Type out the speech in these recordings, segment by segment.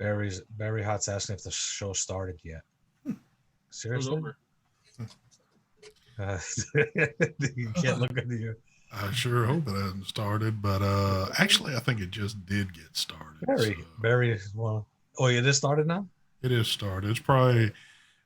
Barry Hot's asking if the show started yet. Seriously? Over. You can't look at you. I sure hope it hasn't started, but actually, I think it just did get started. Barry, well, oh, it is started now? It is started. It's probably,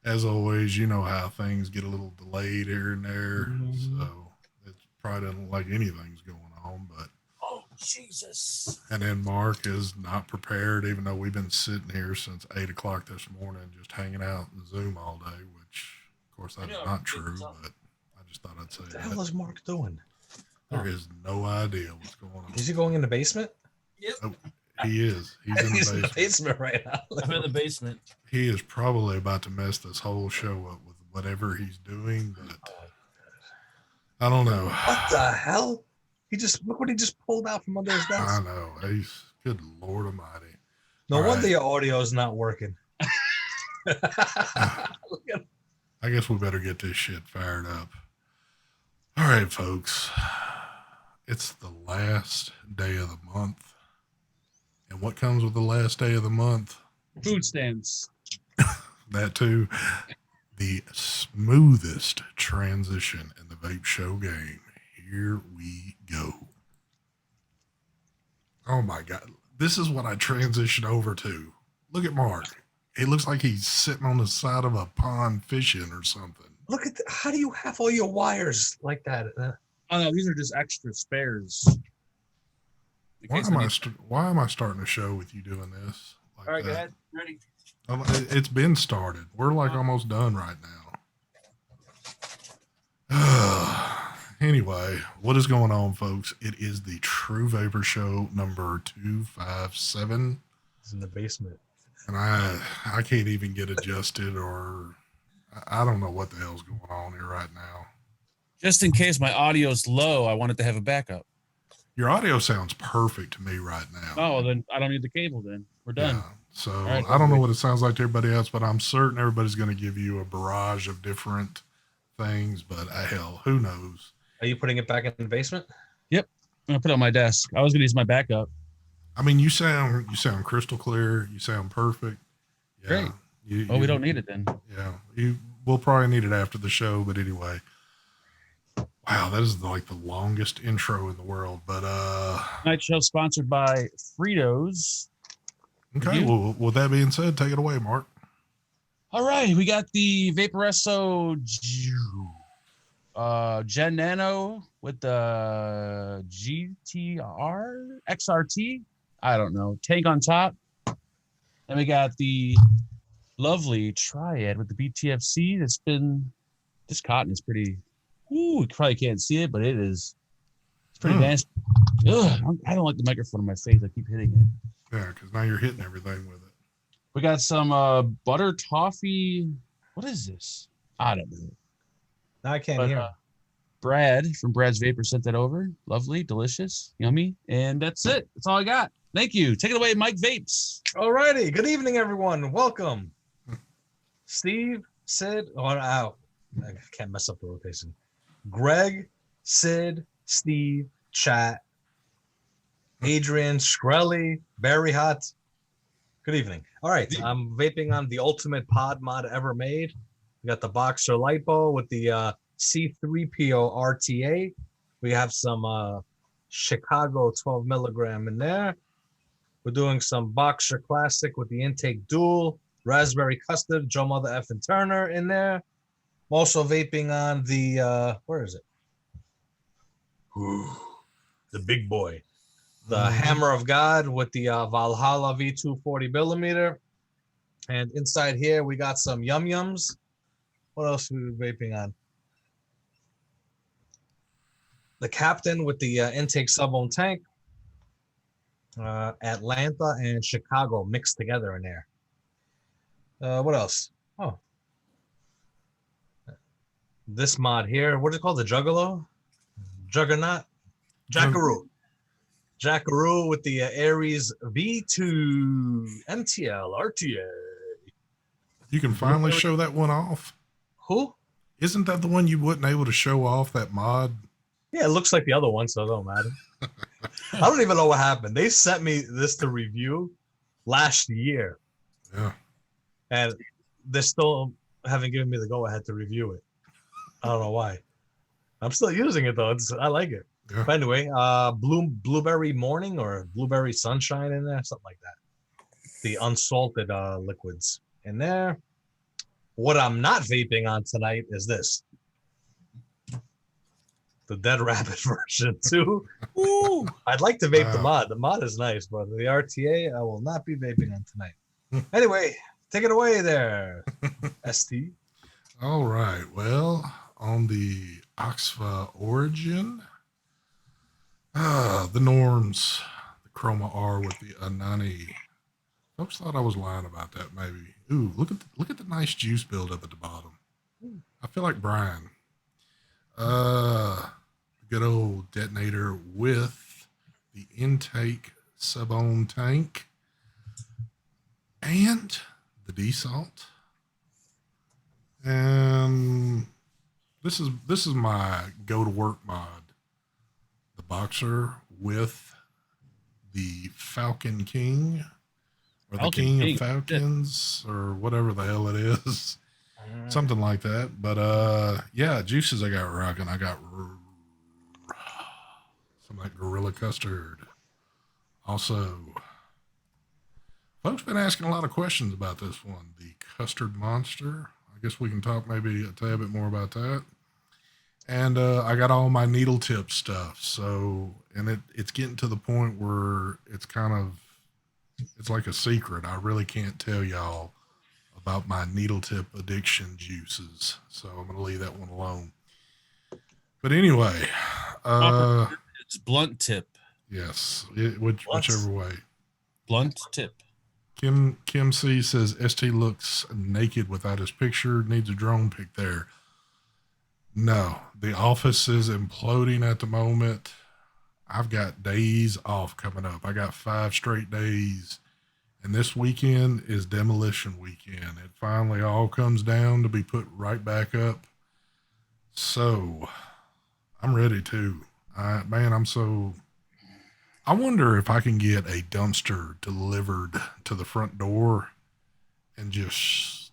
as always, you know how things get a little delayed here and there. Mm-hmm. So it probably doesn't look like anything's going on, but. Oh, Jesus. And then Mark is not prepared, even though we've been sitting here since 8 o'clock this morning, just hanging out in Zoom all day, which, of course, that's not true, but I just thought I'd say what the hell is Mark doing? There is no idea what's going on. Is he going in the basement? Yep. Oh, he is. He's in the basement right now. I'm in the basement. He is probably about to mess this whole show up with whatever he's doing, but I don't know. What the hell? Look what he just pulled out from under his desk. I know. He's good Lord Almighty. No wonder your audio is not working. I guess we better get this shit fired up. All right, folks. It's the last day of the month. And what comes with the last day of the month? Food stamps. That too. The smoothest transition in the Vape Show game. Here we go. Oh my God. This is what I transition over to. Look at Mark. It looks like he's sitting on the side of a pond fishing or something. Look at how do you have all your wires like that? Oh no, these are just extra spares. Why am I starting a show with you doing this? Like all right, that? go ahead. Ready? It's been started. We're like almost done right now. Anyway, what is going on, folks? It is the True Vapor Show number 257. It's in the basement. And I can't even get adjusted, or I don't know what the hell's going on here right now. Just in case my audio's low, I wanted to have a backup. Your audio sounds perfect to me right now. Oh, well, then I don't need the cable then. We're done. Yeah. So right, I don't know what it sounds like to everybody else, but I'm certain everybody's going to give you a barrage of different things, but hell, who knows? Are you putting it back in the basement? Yep. I'm going to put it on my desk. I was going to use my backup. I mean, you sound crystal clear. You sound perfect. Yeah. Great. We don't need it then. Yeah. We'll probably need it after the show, but anyway. Wow, that is like the longest intro in the world. But Night show sponsored by Fritos. Okay, well, with that being said, take it away, Mark. All right, we got the Vaporesso Gen Nano with the GTR XRT. I don't know. Tank on top. And we got the lovely Triad with the BTFC. This cotton is pretty. Ooh, you probably can't see it, but it's pretty nasty. Ugh, I don't like the microphone on my face. I keep hitting it. Yeah, because now you're hitting everything with it. We got some butter toffee. What is this? I don't know. I can't hear. Brad from Brad's Vapor sent that over. Lovely, delicious, yummy. And that's it. That's all I got. Thank you. Take it away, Mike Vapes. All righty. Good evening, everyone. Welcome. Steve, Sid. Oh, I can't mess up the rotation. Greg, Sid, Steve, Chat, Adrian, Shkreli, Barry Hot. Good evening. All right. I'm vaping on the ultimate pod mod ever made. We got the Boxer Lipo with the C3PO RTA. We have some Chicago 12 milligram in there. We're doing some Boxer Classic with the Intake Dual, Raspberry Custard, Joe Mother F and Turner in there. I'm also vaping on the, where is it? Ooh, the big boy. The Hammer of God with the Valhalla V2 40 millimeter. And inside here, we got some Yum Yums. What else are we vaping on? The Captain with the Intake Sub-Ohm Tank. Atlanta and Chicago mixed together in there. What else? Oh. This mod here. What is it called? The Juggalo? Juggernaut? Jackaroo. Jackaroo with the Aries V2 MTL RTA. You can finally show that one off. Who? Isn't that the one you wasn't able to show off, that mod? Yeah, it looks like the other one, so it don't matter. I don't even know what happened. They sent me this to review last year. Yeah. And they still haven't given me the go ahead to review it. I don't know why. I'm still using it though. I like it. Yeah. But anyway, blueberry morning or blueberry sunshine in there, something like that. The unsalted liquids in there. What I'm not vaping on tonight is this. The Dead Rabbit version too. Woo! I'd like to vape the mod. The mod is nice, but the RTA I will not be vaping on tonight. Anyway, take it away there, ST. All right. Well, on the Oxfa origin, the norms, the Chroma R with the Anani. Folks thought I was lying about that. Maybe. Ooh, look at the nice juice buildup at the bottom. I feel like Brian. Good old detonator with the intake sub-ohm tank and the desalt. And this is my go to work mod. The Boxer with the Falcon King or the King of Falcons or whatever the hell it is. Something like that. But yeah, juices I got rocking. I got some like Gorilla Custard. Also, folks been asking a lot of questions about this one, the Custard Monster. I guess we can talk maybe a tad bit more about that. And I got all my needle tip stuff. So, and it's getting to the point where it's like a secret. I really can't tell y'all about my needle tip addiction juices. So I'm going to leave that one alone. But anyway, it's blunt tip. Yes, whichever way. Blunt tip. Kim C says ST looks naked without his picture. Needs a drone pic there. No, the office is imploding at the moment. I've got days off coming up. I got 5 straight days. And this weekend is demolition weekend. It finally all comes down to be put right back up. So I'm ready too. I wonder if I can get a dumpster delivered to the front door and just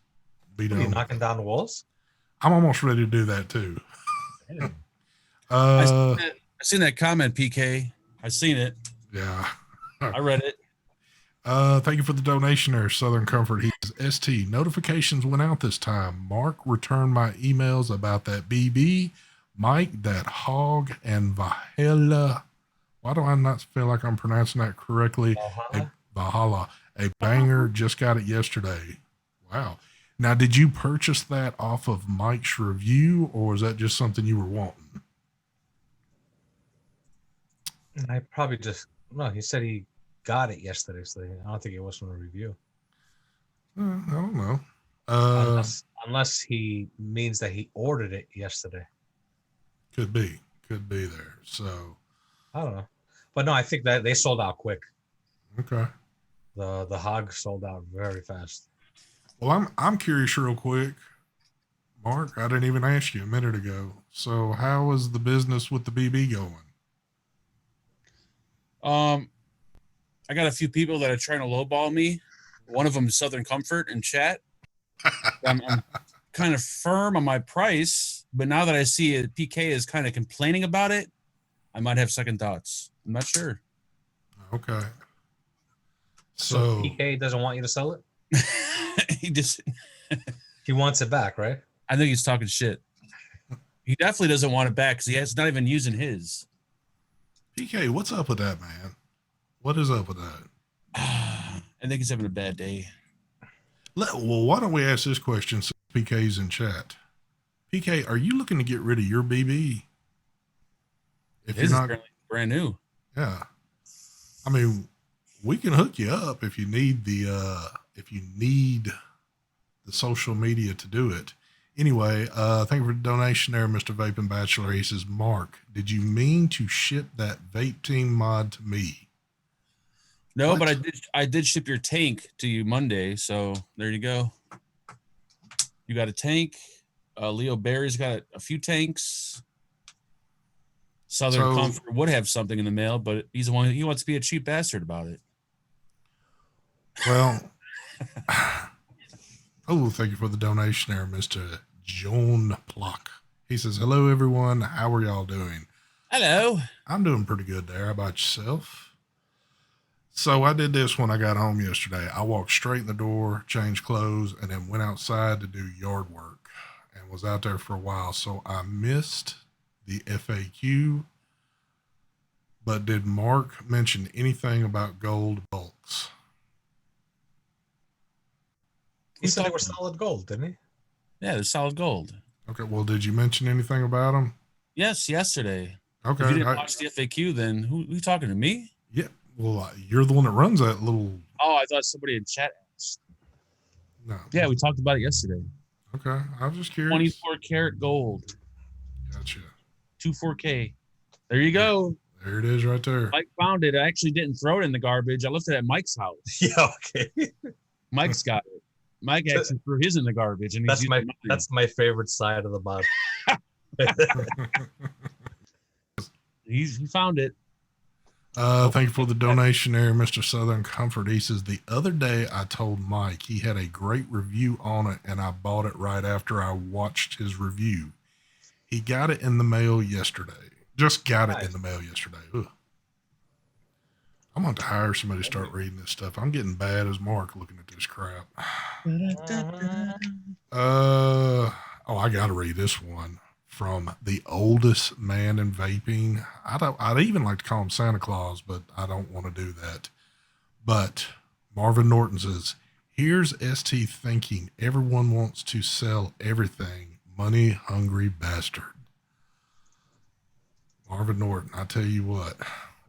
be done. Are you knocking down the walls? I'm almost ready to do that too. I seen that comment, PK. I seen it. Yeah. I read it. Thank you for the donation there, Southern Comfort. He says, ST, notifications went out this time. Mark returned my emails about that BB, Mike, that hog, and Valhalla. Why do I not feel like I'm pronouncing that correctly? Valhalla. A banger. Just got it yesterday. Wow. Now, did you purchase that off of Mike's review, or was that just something you were wanting? I probably he said he got it yesterday, so I don't think it was from a review. I don't know. Unless he means that he ordered it yesterday. Could be there. So I don't know, but no, I think that they sold out quick. Okay. The hog sold out very fast. Well, I'm curious real quick, Mark. I didn't even ask you a minute ago. So how is the business with the BB going? I got a few people that are trying to lowball me. One of them is Southern Comfort in chat. I'm kind of firm on my price, but now that I see it, PK is kind of complaining about it, I might have second thoughts. I'm not sure. Okay. So PK doesn't want you to sell it? He he wants it back, right? I think he's talking shit. He definitely doesn't want it back because he's not even using his. PK, what's up with that, man? What is up with that? I think he's having a bad day. Well, why don't we ask this question since PK's in chat? PK, are you looking to get rid of your BB? If you're not brand new. Yeah. I mean, we can hook you up if you need the social media to do it. Anyway, thank you for the donation there, Mr. Vaping Bachelor. He says, Mark, did you mean to ship that Vape Team mod to me? No, what? But I did ship your tank to you Monday, so there you go. You got a tank. Leo Barry's got a few tanks. Southern Comfort would have something in the mail, but he wants to be a cheap bastard about it. Well, Oh, thank you for the donation there, Mr. John Pluck. He says, hello, everyone. How are y'all doing? Hello. I'm doing pretty good there. How about yourself? So I did this when I got home yesterday. I walked straight in the door, changed clothes, and then went outside to do yard work and was out there for a while. So I missed the FAQ. But did Mark mention anything about gold bulks? He said they were solid gold, didn't he? Yeah, they're solid gold. Okay, well, did you mention anything about them? Yes, yesterday. Okay. If you didn't watch the FAQ, then who you talking to me? Yeah, well, you're the one that runs that little. Oh, I thought somebody in chat asked. No. Yeah, we talked about it yesterday. Okay, I was just curious. 24 karat gold. Gotcha. 24K. There you go. There it is right there. Mike found it. I actually didn't throw it in the garbage. I left it at Mike's house. Yeah, okay. Mike's got it. Mike actually threw his in the garbage, and that's my favorite side of the bot. He found it. Thank you for the donation there, Mr. Southern Comfort. He says, the other day I told Mike he had a great review on it, and I bought it right after I watched his review. He got it in the mail yesterday. Just got it in the mail yesterday. Ugh. I'm going to hire somebody to start reading this stuff. I'm getting bad as Mark looking at this crap. I got to read this one from the oldest man in vaping. I'd even like to call him Santa Claus, but I don't want to do that. But Marvin Norton says, here's ST thinking everyone wants to sell everything. Money hungry bastard. Marvin Norton, I tell you what.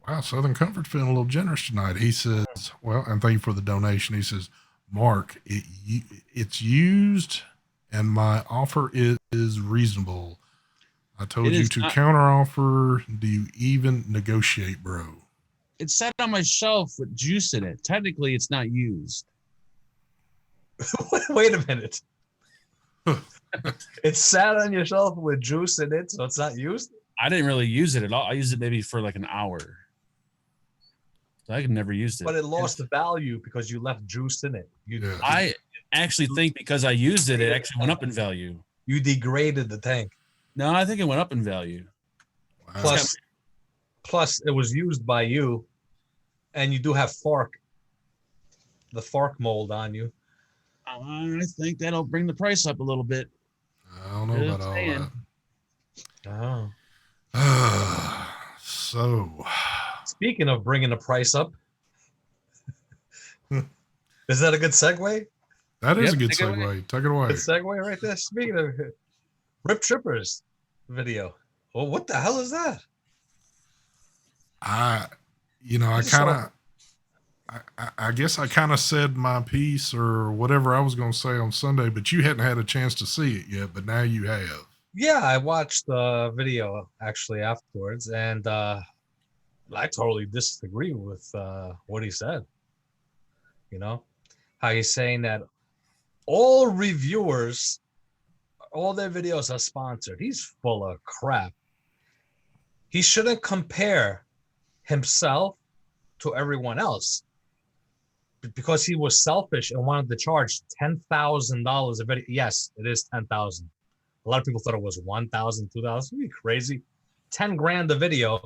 Wow, Southern Comfort's feeling a little generous tonight. He says, well, and thank you for the donation. He says, Mark, it's used and my offer is reasonable. I told you to counteroffer. Do you even negotiate, bro? It's sat on my shelf with juice in it. Technically, it's not used. Wait a minute. It sat on your shelf with juice in it, so it's not used? I didn't really use it at all. I used it maybe for like an hour. So I could never use it. But it lost the value because you left juice in it. I actually think because I used it, it actually went up in value. You degraded the tank. No, I think it went up in value. Wow. Plus, it was used by you, and you do have the fork mold on you. I think that'll bring the price up a little bit. I don't know about all that. Oh. So, speaking of bringing the price up, is that a good segue? That is a good segue. Take it away. Good segue right there. Speaking of Rip Trippers video. Well, what the hell is that? I guess I kind of said my piece or whatever I was going to say on Sunday, but you hadn't had a chance to see it yet, but now you have. Yeah, I watched the video actually afterwards, and I totally disagree with what he said. You know, how he's saying that all reviewers, all their videos are sponsored. He's full of crap. He shouldn't compare himself to everyone else because he was selfish and wanted to charge $10,000 a video. Yes, it is 10,000. A lot of people thought it was 1,000, 2,000. Are you crazy? 10 grand a video.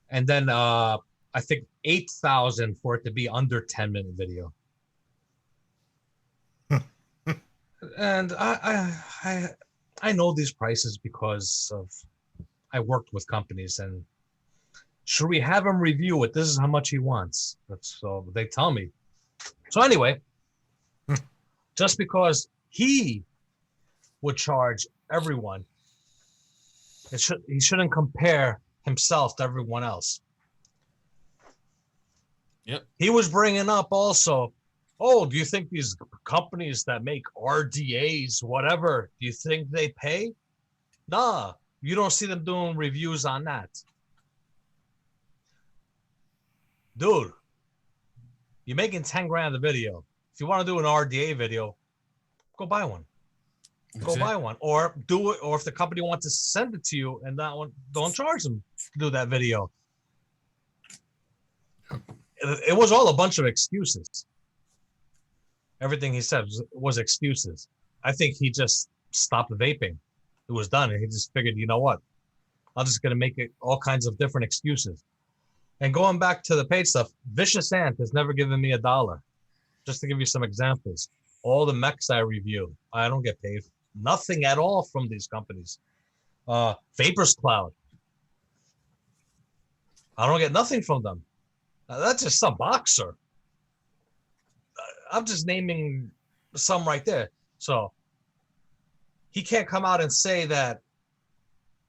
And then I think 8,000 for it to be under 10-minute video. And I know these prices because of I worked with companies, and should we have him review it? This is how much he wants. So they tell me. So anyway, just because he would charge everyone, he shouldn't compare himself to everyone else. Yep. He was bringing up also, oh, do you think these companies that make RDAs, whatever, do you think they pay? Nah, you don't see them doing reviews on that. Dude, you're making 10 grand a video. If you want to do an RDA video, go buy one. Go buy one, or do it. Or if the company wants to send it to you, and that one, don't charge them to do that video. It was all a bunch of excuses. Everything he said was excuses. I think he just stopped vaping. It was done, and he just figured, you know what? I'm just gonna make it all kinds of different excuses. And going back to the paid stuff, Vicious Ant has never given me $1. Just to give you some examples, all the mechs I review, I don't get paid nothing at all from these companies. Vapors Cloud, I don't get nothing from them. That's just some boxer. I'm just naming some right there. So he can't come out and say that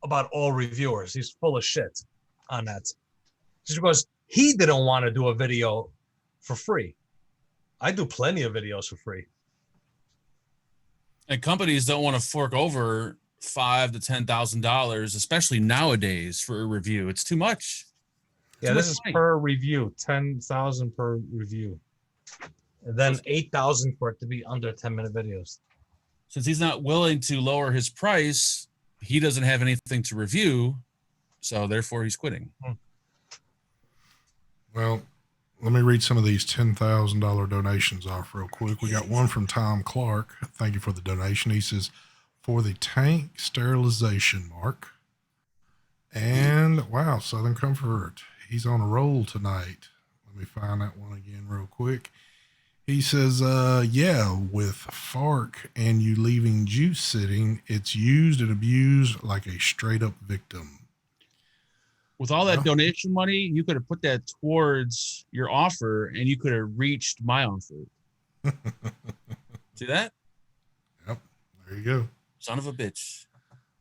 about all reviewers. He's full of shit on that. Just because he didn't want to do a video for free. I do plenty of videos for free. And companies don't want to fork over $5,000 to $10,000, especially nowadays, for a review. It's too much. Yeah, this is per review, 10,000 per review, and then 8,000 for it to be under 10-minute videos. Since he's not willing to lower his price, he doesn't have anything to review, so therefore he's quitting. Well, let me read some of these $10,000 donations off real quick. We got one from Tom Clark. Thank you for the donation. He says, for the tank sterilization mark. And wow, Southern Comfort. He's on a roll tonight. Let me find that one again real quick. He says, yeah, with FARC and you leaving juice sitting, it's used and abused like a straight up victim. With all that donation money, you could have put that towards your offer and you could have reached my offer. See that? Yep. There you go. Son of a bitch.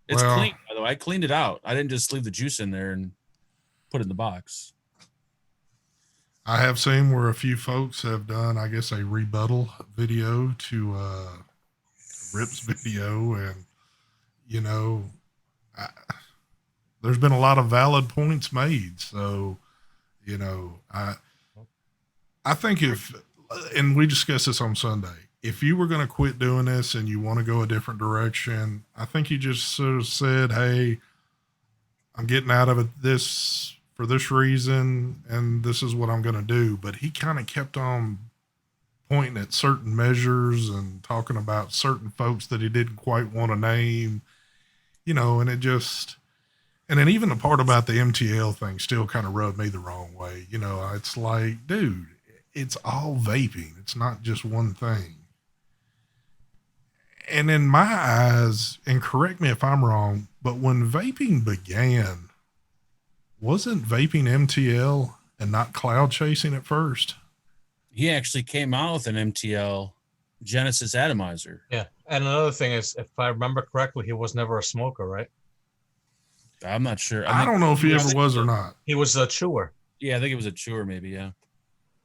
It's clean, by the way. I cleaned it out. I didn't just leave the juice in there and put it in the box. I have seen where a few folks have done, I guess, a rebuttal video to Rip's video. And, you know, there's been a lot of valid points made. So, you know, I think and we discussed this on Sunday, if you were going to quit doing this and you want to go a different direction, I think you just sort of said, hey, I'm getting out of it for this reason, and this is what I'm going to do. But he kind of kept on pointing at certain measures and talking about certain folks that he didn't quite want to name, you know, and and then even the part about the MTL thing still kind of rubbed me the wrong way. You know, it's like, dude, it's all vaping. It's not just one thing. And in my eyes, and correct me if I'm wrong, but when vaping began, wasn't vaping MTL and not cloud chasing at first? He actually came out with an MTL Genesis atomizer. Yeah. And another thing is, if I remember correctly, he was never a smoker, right? I'm not sure. I don't know if he ever was or not. He was a chewer. Yeah, I think it was a chewer, maybe. Yeah.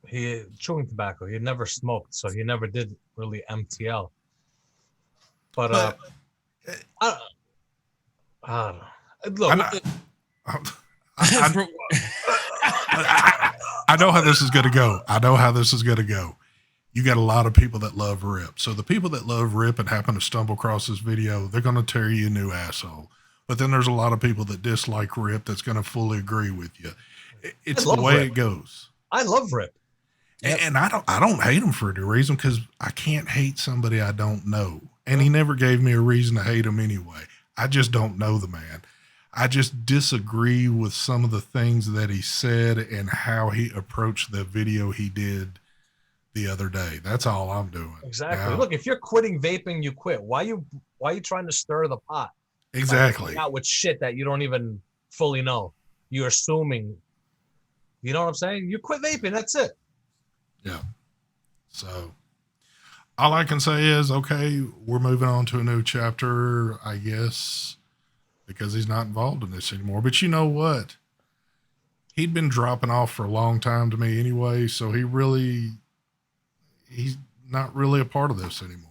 He chewing tobacco. He never smoked, so he never did really MTL. But I don't know. Look, I know how this is going to go. You got a lot of people that love Rip. So the people that love Rip and happen to stumble across this video, they're going to tear you a new asshole. But then there's a lot of people that dislike Rip that's going to fully agree with you. It's the way it goes. I love Rip. Yep. And I don't hate him for any reason, because I can't hate somebody I don't know. And he never gave me a reason to hate him anyway. I just don't know the man. I just disagree with some of the things that he said and how he approached the video he did the other day. That's all I'm doing. Exactly. Now, look, if you're quitting vaping, you quit. Why are you trying to stir the pot? Exactly. Out with shit that you don't even fully know. You're assuming. You know what I'm saying? You quit vaping. That's it. Yeah. So all I can say is, okay, we're moving on to a new chapter, I guess, because he's not involved in this anymore. But you know what? He'd been dropping off for a long time to me anyway, so he's not really a part of this anymore.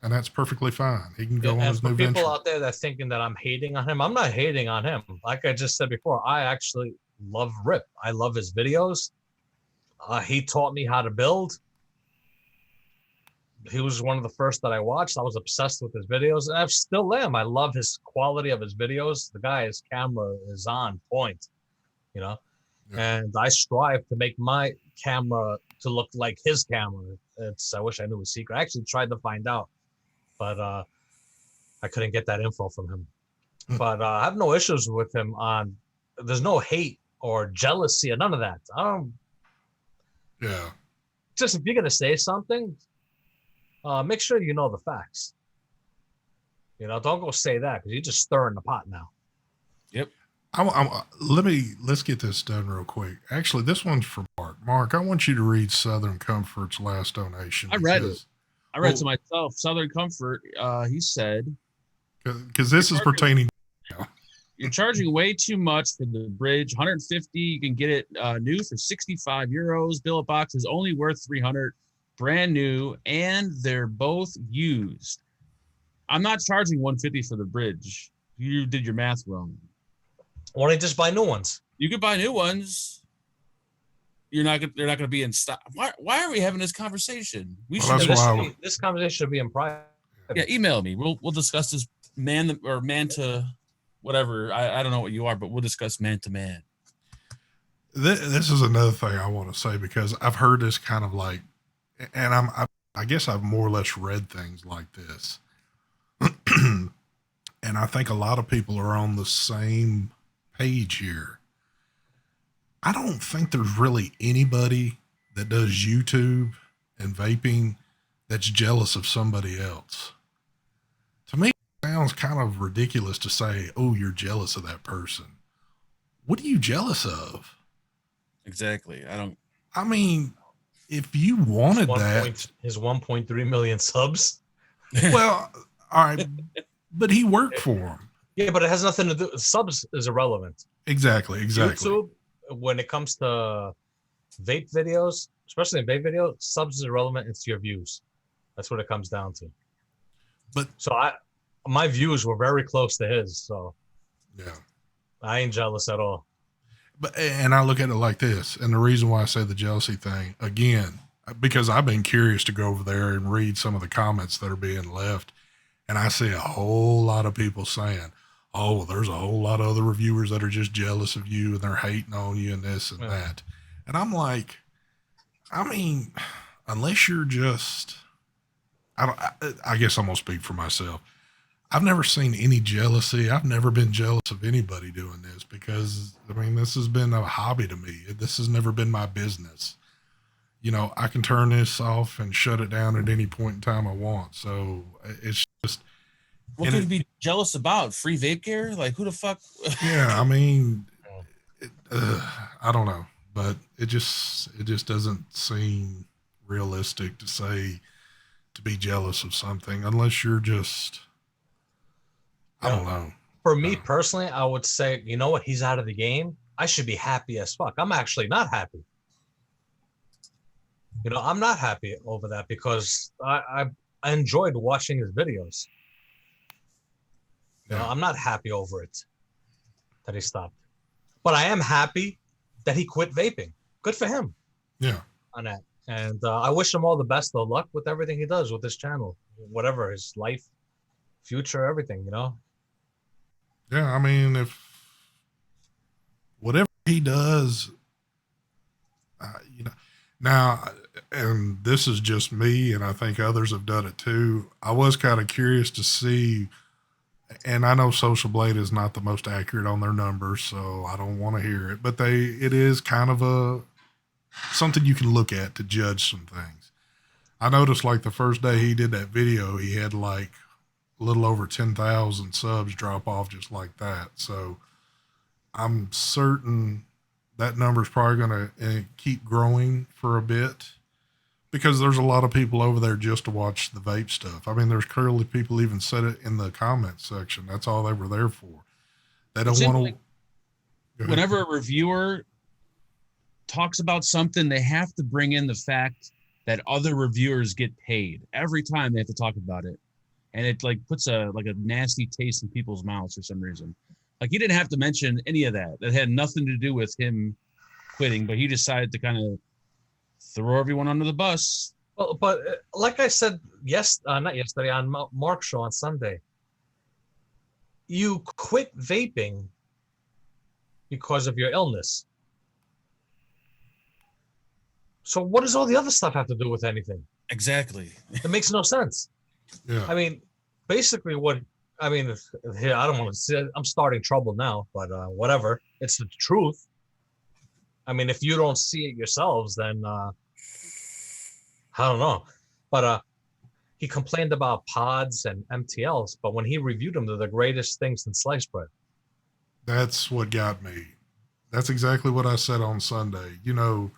And that's perfectly fine. He can go on his new venture. People out there that are thinking that I'm hating on him, I'm not hating on him. Like I just said before, I actually love Rip. I love his videos. He taught me how to build. He was one of the first that I watched. I was obsessed with his videos, and I still am. I love his quality of his videos. The guy's camera is on point, you know, and I strive to make my camera to look like his camera. I wish I knew his secret. I actually tried to find out, but I couldn't get that info from him. But I have no issues with him on. There's no hate or jealousy or none of that. I don't. Yeah. Just if you're gonna say something, make sure you know the facts. Don't go say that because you're just stirring the pot now. Yep. Let's get this done real quick. Actually, this one's for Mark. Mark, I want you to read Southern Comfort's last donation. I read it. I read it to myself. Southern Comfort. He said, because this is pertaining. You're charging way too much for the bridge. 150. You can get it new for 65 euros. Billet box is only worth 300. Brand new, and they're both used. I'm not charging 150 for the bridge. You did your math wrong. Why don't you just buy new ones? You could buy new ones. They're not going to be in stock. Why are we having this conversation? This conversation should be in private. Yeah, email me. We'll discuss this man to whatever. I don't know what you are, but we'll discuss man to man. This is another thing I want to say because I've heard this kind of like, and I guess I've more or less read things like this. And I think a lot of people are on the same page here. I don't think there's really anybody that does YouTube and vaping that's jealous of somebody else. To me, it sounds kind of ridiculous to say, oh, you're jealous of that person. What are you jealous of? Exactly. I mean, if you wanted his 1.3 million subs. Well, all right, but he worked for him. Yeah, but it has nothing to do. Subs is irrelevant. Exactly. YouTube, when it comes to vape videos, especially in vape videos, subs is irrelevant. It's your views. That's what it comes down to. But my views were very close to his, so yeah, I ain't jealous at all. And I look at it like this, and the reason why I say the jealousy thing again, because I've been curious to go over there and read some of the comments that are being left, and I see a whole lot of people saying, oh, well, there's a whole lot of other reviewers that are just jealous of you and they're hating on you and this and that. And I'm like, I mean, unless you're just, I guess I'm going to speak for myself. I've never seen any jealousy. I've never been jealous of anybody doing this because, I mean, this has been a hobby to me. This has never been my business. I can turn this off and shut it down at any point in time I want. So it's just. What could you be jealous about? Free vape gear? Like, who the fuck? Yeah, I mean, I don't know, but it just doesn't seem realistic to be jealous of something unless you're just, I don't know. For me personally, I would say, you know what? He's out of the game. I should be happy as fuck. I'm actually not happy. I'm not happy over that because I enjoyed watching his videos. I'm not happy over it that he stopped, but I am happy that he quit vaping. Good for him. Yeah. On that, and I wish him all the best of luck with everything he does with his channel, whatever his life, future, everything. Yeah, I mean, if whatever he does, now, and this is just me, and I think others have done it too. I was kind of curious to see. And I know Social Blade is not the most accurate on their numbers, so I don't want to hear it. But it is kind of something you can look at to judge some things. I noticed like the first day he did that video, he had like a little over 10,000 subs drop off just like that. So I'm certain that number is probably going to keep growing for a bit. Because there's a lot of people over there just to watch the vape stuff. I mean, there's clearly people even said it in the comment section. That's all they were there for. They don't want to. Whenever a reviewer talks about something, they have to bring in the fact that other reviewers get paid every time they have to talk about it, and it like puts a nasty taste in people's mouths for some reason. Like he didn't have to mention any of that. That had nothing to do with him quitting, but he decided to kind of throw everyone under the bus. Well, but like I said, not yesterday, on Mark's show on Sunday, you quit vaping because of your illness. So what does all the other stuff have to do with anything? Exactly. It makes no sense. Yeah. I mean, basically here, I don't want to say I'm starting trouble now, but whatever. It's the truth. I mean, if you don't see it yourselves, then I don't know. But he complained about pods and MTLs, but when he reviewed them, they're the greatest things in sliced bread. That's what got me. That's exactly what I said on Sunday. You know,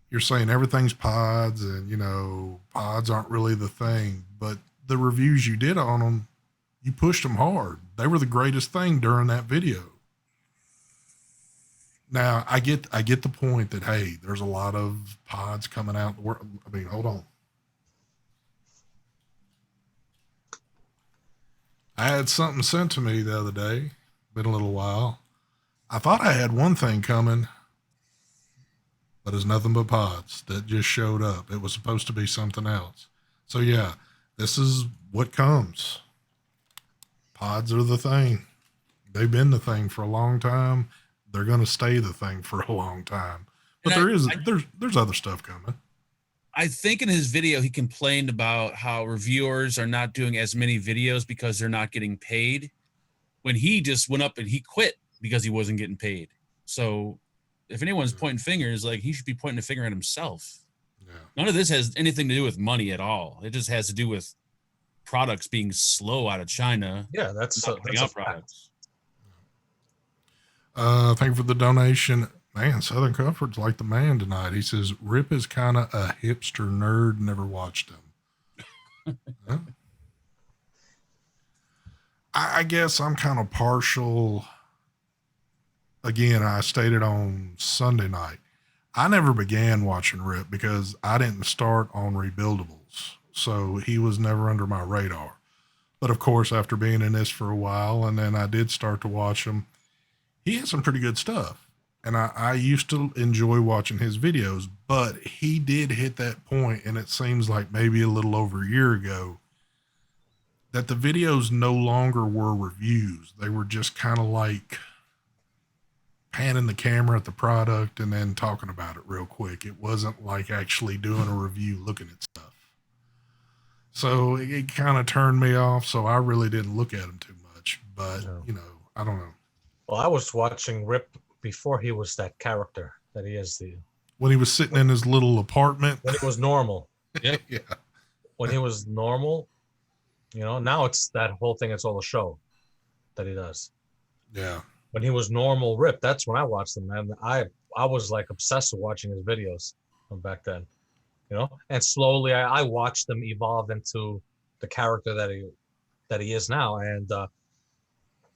you're saying everything's pods and, you know, pods aren't really the thing, but the reviews you did on them, you pushed them hard. They were the greatest thing during that video. Now, I get the point that, hey, there's a lot of pods coming out. I mean, hold on. I had something sent to me the other day, been a little while. I thought I had one thing coming, but it's nothing but pods that just showed up. It was supposed to be something else. So yeah, this is what comes. Pods are the thing. They've been the thing for a long time. They're going to stay the thing for a long time. But there's other stuff coming. I think in his video he complained about how reviewers are not doing as many videos because they're not getting paid. When he just went up and he quit because he wasn't getting paid. So if anyone's pointing fingers, like he should be pointing a finger at himself. Yeah. None of this has anything to do with money at all. It just has to do with products being slow out of China. Yeah, that's putting out products. Thank you for the donation. Man, Southern Comfort's like the man tonight. He says, Rip is kind of a hipster nerd, never watched him. Huh? I guess I'm kind of partial. Again, I stated on Sunday night, I never began watching Rip because I didn't start on Rebuildables. So he was never under my radar. But of course, after being in this for a while, and then I did start to watch him, he had some pretty good stuff. And I used to enjoy watching his videos, but he did hit that point, and it seems like maybe a little over a year ago, that the videos no longer were reviews. They were just kind of like panning the camera at the product and then talking about it real quick. It wasn't like actually doing a review, looking at stuff. So it kind of turned me off. So I really didn't look at him too much, but you know, I don't know. Well, I was watching Rip before he was that character that he is. When he was sitting in his little apartment. When it was normal. Yeah. When he was normal, you know, now it's that whole thing. It's all a show that he does. Yeah. When he was normal Rip, that's when I watched him, and I was like obsessed with watching his videos from back then, you know. And slowly, I watched him evolve into the character that he is now, and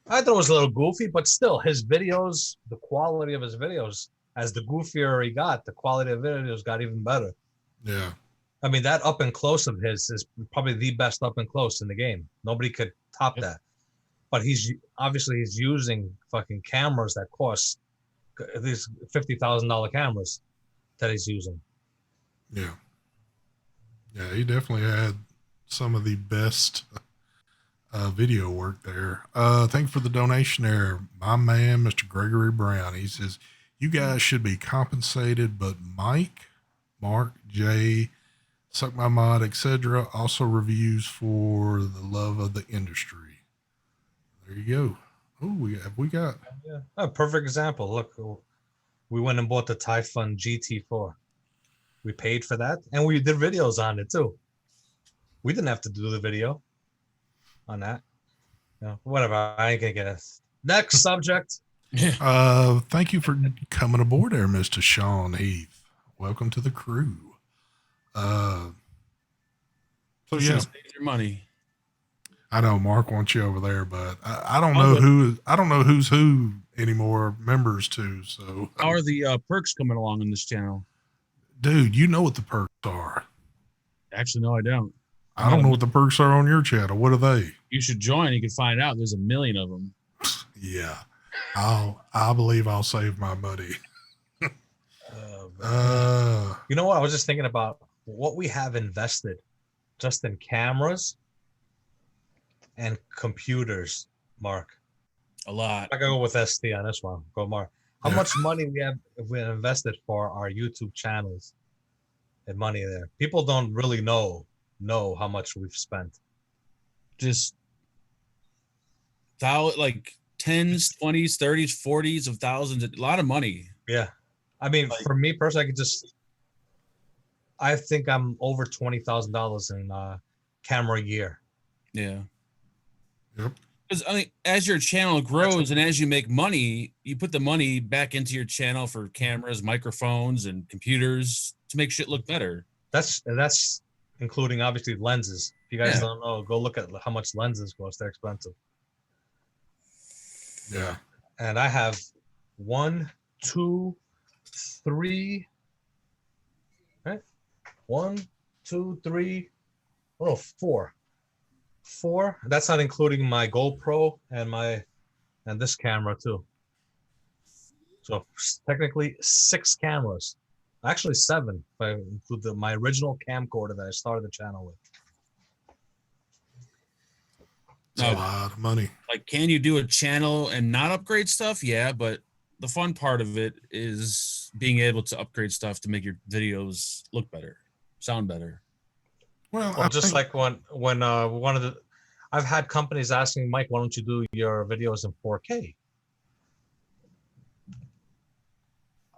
I thought it was a little goofy, but still, his videos, the quality of his videos, as the goofier he got, the quality of videos got even better. Yeah. I mean, that up and close of his is probably the best up and close in the game. Nobody could top that. But he's using fucking cameras that cost these $50,000 cameras that he's using. Yeah. Yeah, he definitely had some of the best video work there. Thank you for the donation there. My man, Mr. Gregory Brown. He says, you guys should be compensated, but Mike, Mark, Jay, Suck My Mod, etc. also reviews for the love of the industry. There you go. Oh, we got a perfect example. Look, we went and bought the Typhon GT4. We paid for that, and we did videos on it too. We didn't have to do the video on that. Whatever. I ain't gonna get it. Next subject. Thank you for coming aboard there, Mr. Sean Heath. Welcome to the crew. So yeah, save your money. I know Mark wants you over there, but I don't know who's who anymore. Members too. So how are the perks coming along on this channel, dude? You know what the perks are? Actually, no, I don't. I don't know what the perks are on your channel. What are they? You should join. You can find out. There's a million of them. Yeah, I believe I'll save my money. You know what? I was just thinking about what we have invested just in cameras and computers, Mark. A lot. I gotta go with ST on this one. Go, Mark. how Yeah. much money we have invested for our YouTube channels and money there. People don't really know how much we've spent. Just like tens, 20s, 30s, 40s of thousands, a lot of money. Yeah. I mean, Like- for me personally, I think I'm over $20,000 in camera gear. Yeah. Yep. Because I mean, as your channel grows and as you make money, you put the money back into your channel for cameras, microphones, and computers to make shit look better. That's including obviously lenses. If you guys Yeah. don't know, go look at how much lenses cost. They're expensive. Yeah. And I have 1, 2, 3. Right? 1, 2, 3. Oh, 4. 4. That's not including my GoPro and this camera too. So technically 6 cameras. Actually 7 if I include my original camcorder that I started the channel with. It's a lot of money. Like, can you do a channel and not upgrade stuff? Yeah, but the fun part of it is being able to upgrade stuff to make your videos look better, sound better. Well, Well, just like when I've had companies asking Mike, why don't you do your videos in 4K?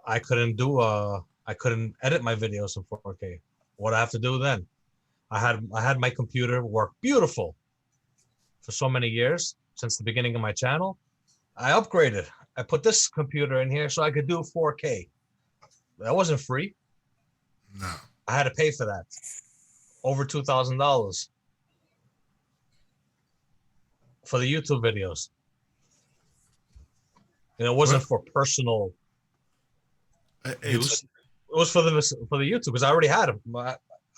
I couldn't edit my videos in 4K. What I have to do then? I had my computer work beautiful for so many years since the beginning of my channel. I upgraded. I put this computer in here so I could do 4K. That wasn't free. no. I had to pay for that. Over $2,000 for the YouTube videos. And it wasn't for personal use. It was for the YouTube because I already had them. I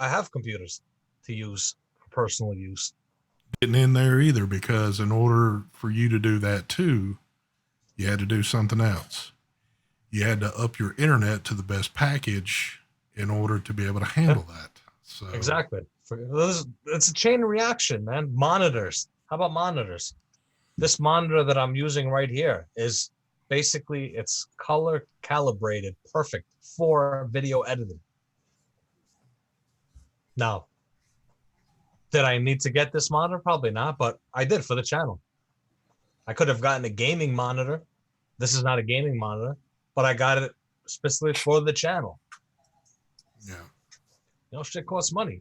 have computers to use for personal use. Getting in there either, because in order for you to do that too, you had to do something else. You had to up your internet to the best package in order to be able to handle that. So Exactly. It's a chain reaction, man. Monitors. How about monitors? This monitor that I'm using right here is basically it's color calibrated, perfect for video editing. Now, did I need to get this monitor? Probably not, but I did for the channel. I could have gotten a gaming monitor. This is not a gaming monitor, but I got it specifically for the channel. yeah, You know, shit costs money.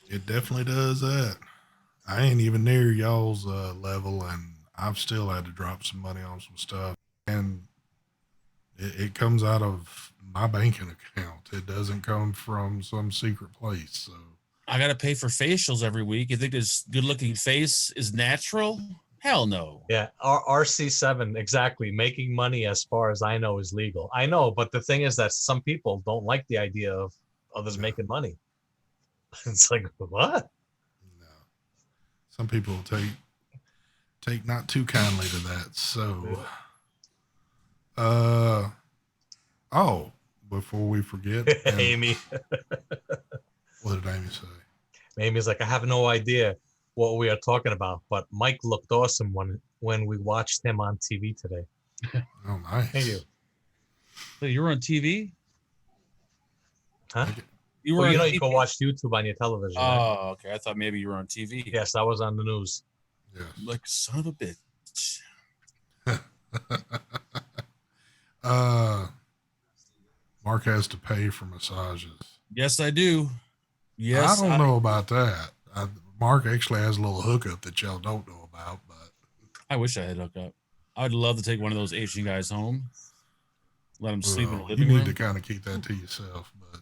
it definitely does that. I ain't even near y'all's level, and I've still had to drop some money on some stuff, and it comes out of my banking account. It doesn't come from some secret place. So I got to pay for facials every week. You think this good looking face is natural? Hell no. Yeah, RC7, exactly. Making money, as far as I know, is legal. I know, but the thing is that some people don't like the idea of others making money. It's like, what? no, some people take not too kindly to that. So, oh, before we forget, and Amy. what did Amy say? Amy's like, I have no idea what we are talking about, but Mike looked awesome when we watched him on TV today. Oh, nice. Thank you. So you were on TV? Huh? You were Well, on you know, TV? you can watch YouTube on your television. right? Oh, okay. I thought maybe you were on TV. Yes, I was on the news. Yes. Like, son of a bitch. Mark has to pay for massages. Yes, I do. Yes, I don't know about that. Mark actually has a little hookup that y'all don't know about, but I wish I had hooked up. I'd love to take one of those Asian guys home. Let him sleep in the you living need room. to kind of keep that to yourself. But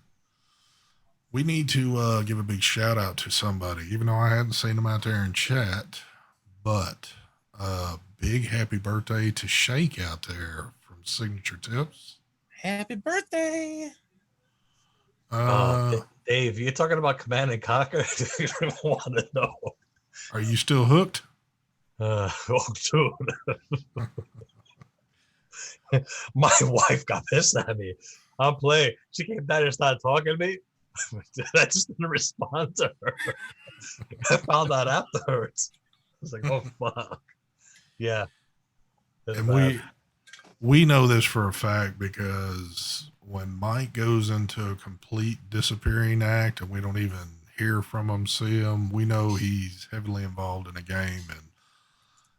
we need to give a big shout out to somebody, even though I hadn't seen them out there in chat. But big happy birthday to Shake out there from Signature Tips. Happy birthday. Dave, you're talking about Command and Conquer? You don't want to know. Are you still hooked? Oh, dude. My wife got pissed at me. I'm playing. She came down and started talking to me. I just didn't respond to her. I found out afterwards. I was like, oh, fuck. Yeah. That's And bad. We know this for a fact because when Mike goes into a complete disappearing act and we don't even hear from him, see him, we know he's heavily involved in a game. And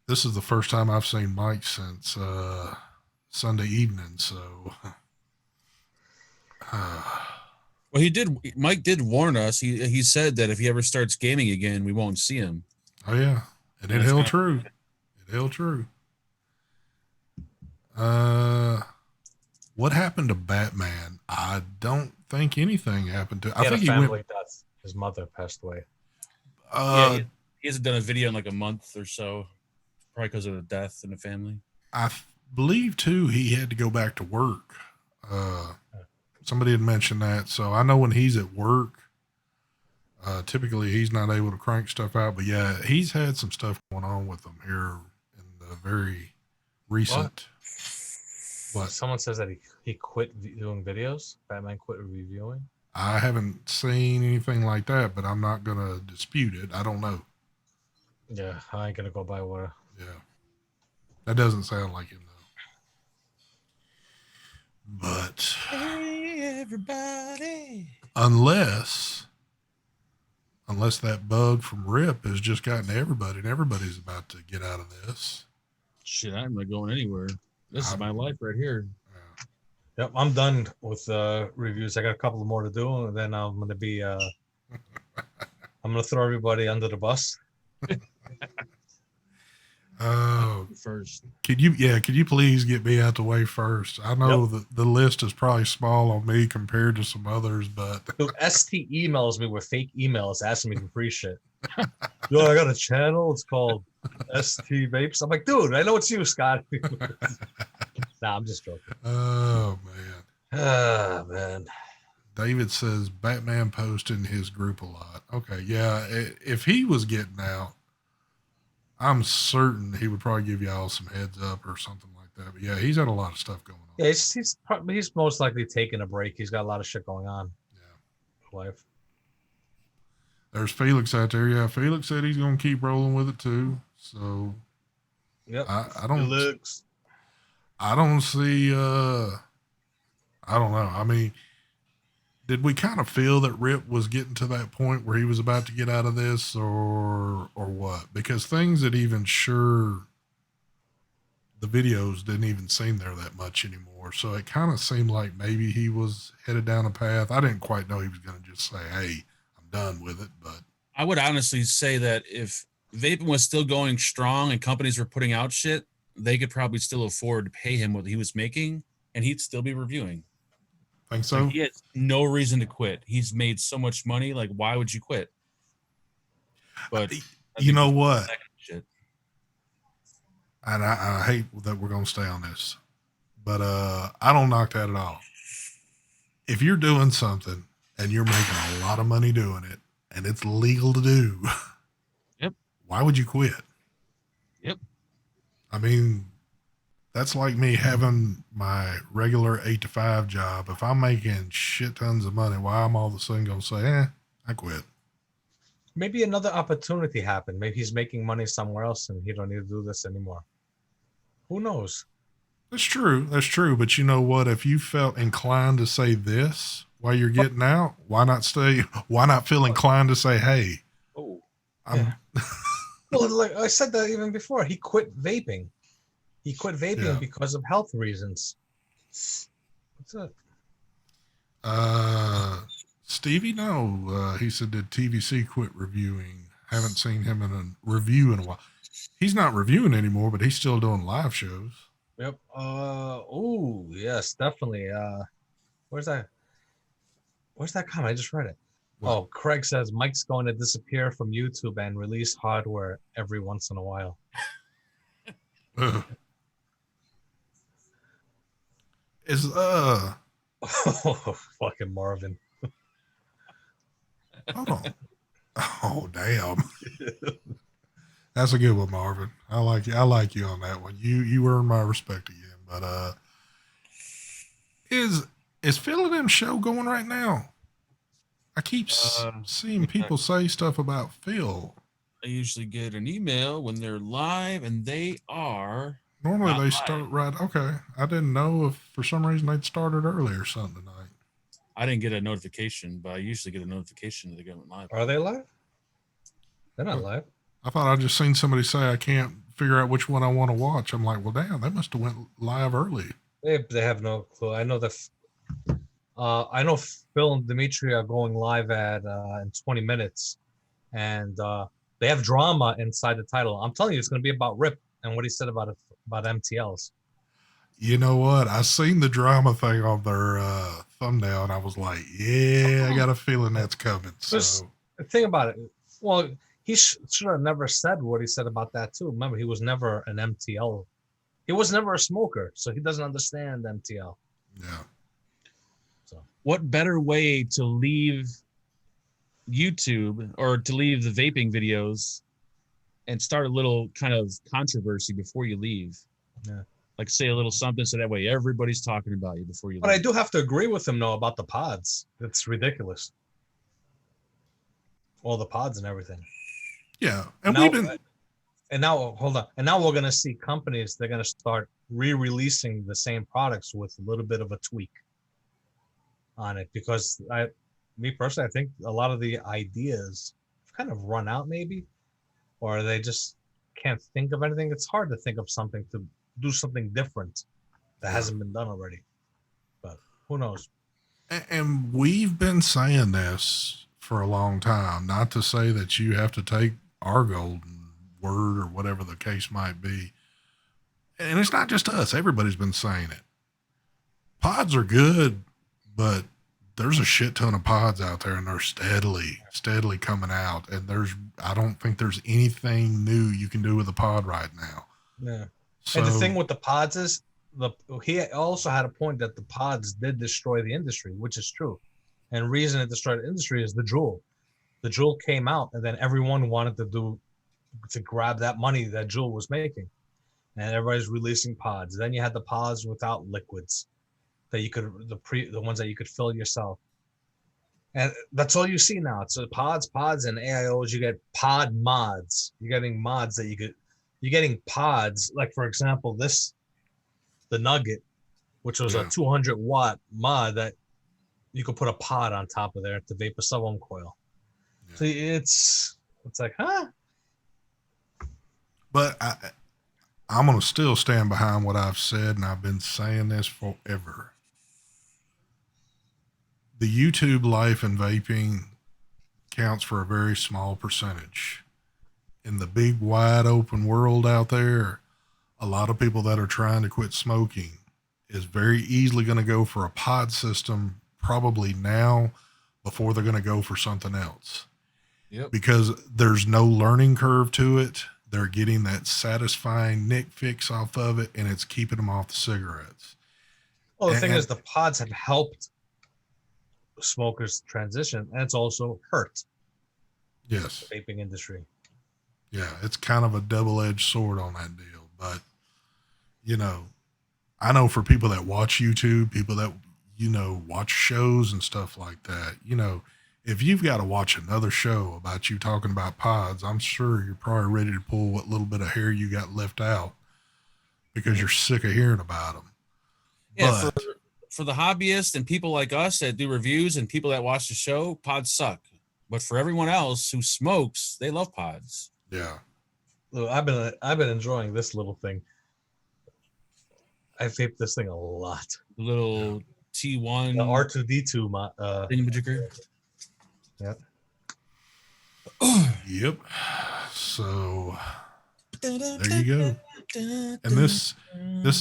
this is the first time I've seen Mike since Sunday evening. So, Well, he did. Mike did warn us. He said that if he ever starts gaming again, we won't see him. oh yeah, and it held true. It held true. What happened to Batman? I don't think anything happened to. I think he went. Death. His mother passed away. He hasn't done a video in like a month or so, probably because of the death in the family. I believe too he had to go back to work. Somebody had mentioned that, so I know when he's at work, typically he's not able to crank stuff out. But yeah, he's had some stuff going on with him here in the very recent. What? Someone says that he quit doing videos. Batman quit reviewing. I haven't seen anything like that, but I'm not gonna dispute it. I don't know. Yeah, I ain't gonna go by what. Yeah, that doesn't sound like him though. But hey, everybody, unless that bug from Rip has just gotten to everybody, and everybody's about to get out of this. Shit, I'm not going anywhere. This is my life right here. Yeah. Yep, I'm done with reviews. I got a couple more to do, and then I'm gonna be I'm gonna throw everybody under the bus. Oh, first. Could you please get me out the way first? I know that the list is probably small on me compared to some others, but dude, ST emails me with fake emails asking me for free shit. Yo, I got a channel. It's called ST Vapes. I'm like, dude, I know it's you, Scott. Nah, I'm just joking. Oh man. Ah man. David says Batman posted in his group a lot. Okay, yeah. If he was getting out, I'm certain he would probably give y'all some heads up or something like that. But yeah, he's had a lot of stuff going on. Yeah, he's most likely taking a break. He's got a lot of shit going on. Yeah. Life. There's Felix out there. Yeah, Felix said he's gonna keep rolling with it too. So yep. I don't Felix. I don't see I don't know. I mean, did we kind of feel that Rip was getting to that point where he was about to get out of this or what? Because things that even sure the videos didn't even seem there that much anymore. So it kind of seemed like maybe he was headed down a path. I didn't quite know he was going to just say, hey, I'm done with it. But I would honestly say that if vaping was still going strong and companies were putting out shit, they could probably still afford to pay him what he was making and he'd still be reviewing. Think so? Like, he has no reason to quit. He's made so much money. Like, why would you quit? But you know what? And I hate that we're going to stay on this, but I don't knock that at all. If you're doing something and you're making a lot of money doing it and it's legal to do, yep. Why would you quit? Yep. I mean, that's like me having my regular 8 to 5 job. If I'm making shit tons of money, why am all of a sudden going to say, I quit? Maybe another opportunity happened. Maybe he's making money somewhere else and he don't need to do this anymore. Who knows? That's true. That's true. But you know what? If you felt inclined to say this while you're getting out, why not stay? Why not feel inclined to say, hey, yeah. Well, like I said that even before, he quit vaping. He quit vaping because of health reasons. What's that? Stevie, no. He said, did TVC quit reviewing? Haven't seen him in a review in a while. He's not reviewing anymore, but he's still doing live shows. Yep. Oh, yes, definitely. Where's that comment? I just read it. What? Oh, Craig says Mike's going to disappear from YouTube and release hardware every once in a while. Oh, fucking Marvin. Hold on. Oh, damn. That's a good one, Marvin. I like you on that one. You earn my respect again. But is Phil and them show going right now? I keep seeing people say stuff about Phil. I usually get an email when they're live, and they are Normally Not they live. start right. Okay, I didn't know if for some reason they'd started early or something tonight. I didn't get a notification, but I usually get a notification that they went live. Are they live? They're not What? live. I thought I just seen somebody say I can't figure out which one I want to watch. I'm like, well, damn, they must have went live early. They have no clue. I know I know Phil and Dimitri are going live at in 20 minutes, and they have drama inside the title. I'm telling you, it's going to be about Rip and what he said about MTLs. You know what? I seen the drama thing on their thumbnail, and I was like, yeah, I got a feeling that's coming. So The thing about it, well, he should have never said what he said about that too. Remember, he was never an MTL. He was never a smoker, so he doesn't understand MTL. yeah, So What better way to leave YouTube or to leave the vaping videos and start a little kind of controversy before you leave? Yeah. Like say a little something so that way everybody's talking about you before you But I leave. do have to agree with him though about the pods. It's ridiculous. All the pods and everything. yeah, and Now, we've been and now hold on. And now we're gonna see companies, they're gonna start re-releasing the same products with a little bit of a tweak on it, because me personally, I think a lot of the ideas have kind of run out maybe, or they just can't think of anything. It's hard to think of something to do something different that Yeah. hasn't been done already. But who knows? and we've been saying this for a long time. Not to say that you have to take our golden word or whatever the case might be. And it's not just us. Everybody's been saying it. Pods are good, but there's a shit ton of pods out there, and they're steadily coming out. And I don't think there's anything new you can do with a pod right now. Yeah. So And the thing with the pods is, he also had a point that the pods did destroy the industry, which is true. And the reason it destroyed the industry is the Juul. The Juul came out, and then everyone wanted to grab that money that Juul was making, and everybody's releasing pods. Then you had the pods without liquids that you could the ones that you could fill yourself, and that's all you see now. It's pods, and AIOs. You get pod mods. You're getting mods that you're getting pods. Like for example, the Nugget, which was a Yeah. 200-watt mod that you could put a pod on top of there to vape a sub-ohm coil. Yeah. So it's like, huh? But I'm going to still stand behind what I've said, and I've been saying this forever. The YouTube life in vaping counts for a very small percentage. In the big, wide open world out there, a lot of people that are trying to quit smoking is very easily going to go for a pod system probably now before they're going to go for something else. Yep. Because there's no learning curve to it. They're getting that satisfying nick fix off of it, and it's keeping them off the cigarettes. Well, the thing is, the pods have helped smokers transition, and it's also hurt Yes. the vaping industry. Yeah, it's kind of a double-edged sword on that deal. But, you know, I know for people that watch YouTube, people that, watch shows and stuff like that, if you've got to watch another show about you talking about pods, I'm sure you're probably ready to pull what little bit of hair you got left out because you're sick of hearing about them. Yeah, But for the hobbyists and people like us that do reviews and people that watch the show, pods suck. But for everyone else who smokes, they love pods. yeah, Look, I've been enjoying this little thing. I vape this thing a lot. The little T1 The R2D2 thingamajigger. yeah. yep. So there you go. And this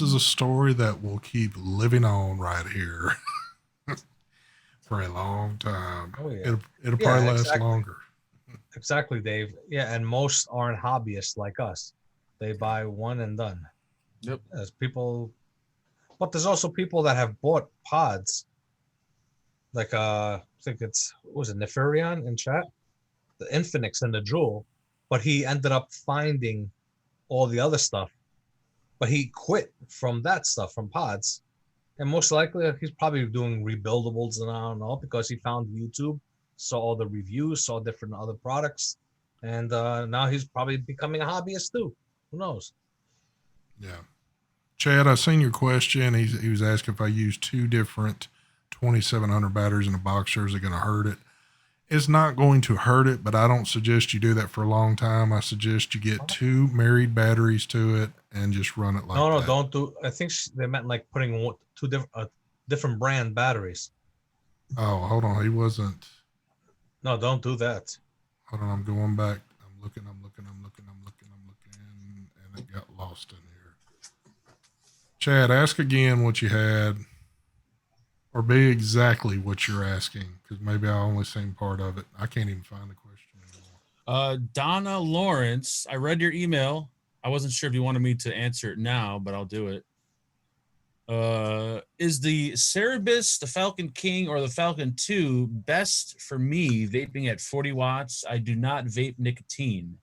is a story that will keep living on right here for a long time. Oh, yeah. It'll probably last exactly. longer. Exactly, Dave. Yeah, and most aren't hobbyists like us. They buy one and done. Yep. There's people, but there's also people that have bought pods. Like I think what was it Nefarion in chat, the Infinix and the Juul, but he ended up finding all the other stuff. But he quit from that stuff, from pods, and most likely he's probably doing rebuildables, and I don't know, because he found YouTube, saw all the reviews, saw different other products, and now he's probably becoming a hobbyist too. Who knows? Yeah. Chad, I seen your question. He was asking if I use two different 2700 batteries in a boxer, is it going to hurt it? It's not going to hurt it, but I don't suggest you do that for a long time. I suggest you get two married batteries to it and just run it like that. No, don't do. I think they meant like putting two different brand batteries. Oh, hold on. He wasn't. No, don't do that. Hold on. I'm going back. I'm looking, and it got lost in here. Chad, ask again what you had, or be exactly what you're asking, because maybe I only seen part of it. I can't even find the question anymore. Donna Lawrence, I read your email. I wasn't sure if you wanted me to answer it now, but I'll do it. Is the Cerebus, the Falcon King, or the Falcon 2 best for me vaping at 40 watts? I do not vape nicotine.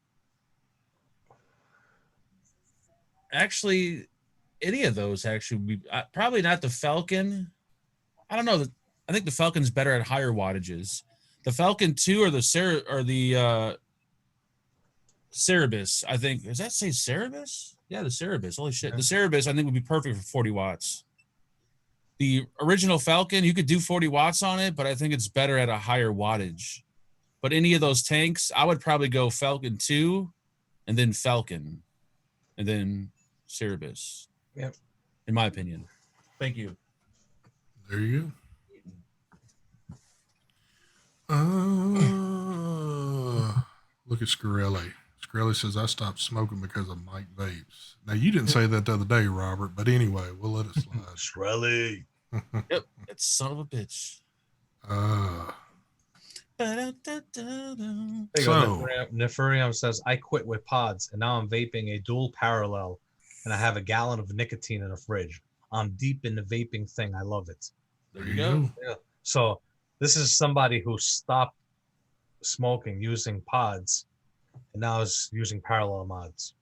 Actually, any of those actually would be probably not the Falcon. I don't know. I think the Falcon's better at higher wattages. The Falcon 2 or the Cerebus, I think. Does that say Cerebus? Yeah, the Cerebus. Holy shit. The Cerebus, I think, would be perfect for 40 watts. The original Falcon, you could do 40 watts on it, but I think it's better at a higher wattage. But any of those tanks, I would probably go Falcon 2 and then Falcon and then Cerebus. Yep. In my opinion. Thank you. There you go. Look at Scarelli. Scarelli says, I stopped smoking because of Mike Vapes. Now, you didn't say that the other day, Robert, but anyway, we'll let it slide. Shrelly. Yep, that son of a bitch. Nefurium says, I quit with pods, and now I'm vaping a dual parallel, and I have a gallon of nicotine in a fridge. I'm deep in the vaping thing. I love it. There you go. Yeah. So this is somebody who stopped smoking using pods and now is using parallel mods.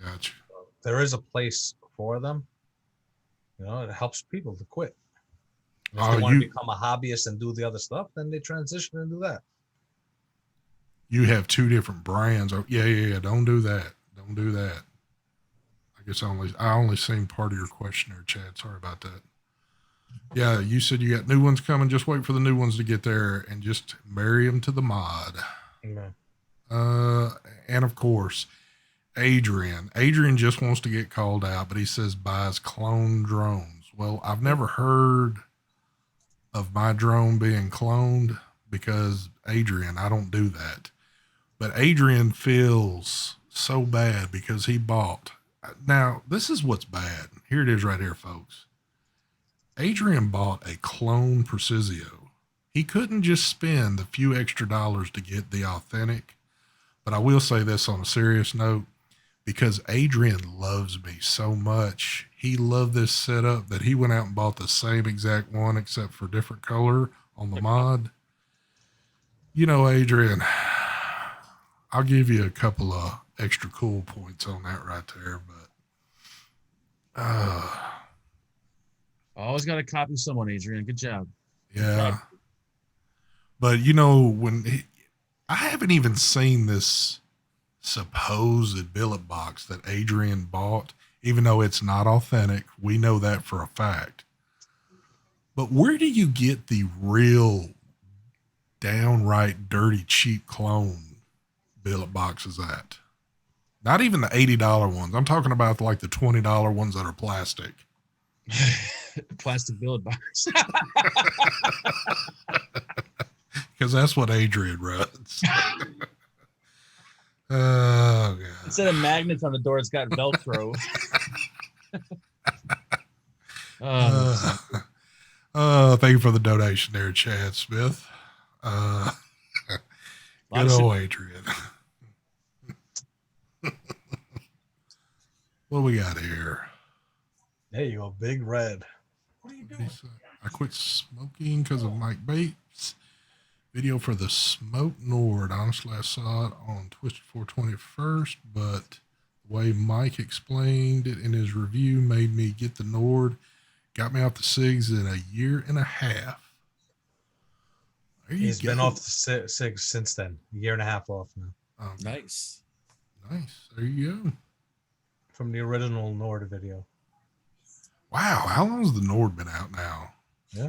Gotcha. So there is a place for them. You know, it helps people to quit. And if they want to become a hobbyist and do the other stuff, then they transition and do that. You have two different brands. Oh, yeah. Don't do that. Don't do that. I guess I only seen part of your question there, Chad. Sorry about that. Yeah, you said you got new ones coming. Just wait for the new ones to get there and just marry them to the mod. Okay. And of course, Adrian. Adrian just wants to get called out, but he says buys clone drones. Well, I've never heard of my drone being cloned because Adrian, I don't do that. But Adrian feels so bad because he bought. Now, this is what's bad. Here it is right here, folks. Adrian bought a clone Precisio. He couldn't just spend a few extra dollars to get the authentic. But I will say this on a serious note, because Adrian loves me so much. He loved this setup that he went out and bought the same exact one except for different color on the mod. You know, Adrian, I'll give you a couple of extra cool points on that right there, but always got to copy someone, Adrian. Good job. Yeah. But you know, I haven't even seen this supposed billet box that Adrian bought, even though it's not authentic. We know that for a fact. But where do you get the real downright dirty cheap clone billet boxes at? Not even the $80 ones. I'm talking about like the $20 ones that are plastic. Plastic billet box. Because that's what Adrian runs. Oh, God. Instead of magnets on the door, it's got Velcro. Thank you for the donation there, Chad Smith. Good old Adrian. What do we got here? There you go, Big Red. What are you doing? I quit smoking because of Mike Bates. Video for the Smoke Nord. Honestly, I saw it on Twisted 420 first, but the way Mike explained it in his review made me get the Nord. Got me off the cigs in a year and a half. He's been off the cigs since then. A year and a half off now. Nice. Nice. There you go. From the original Nord video. Wow, how long has the Nord been out now? Yeah.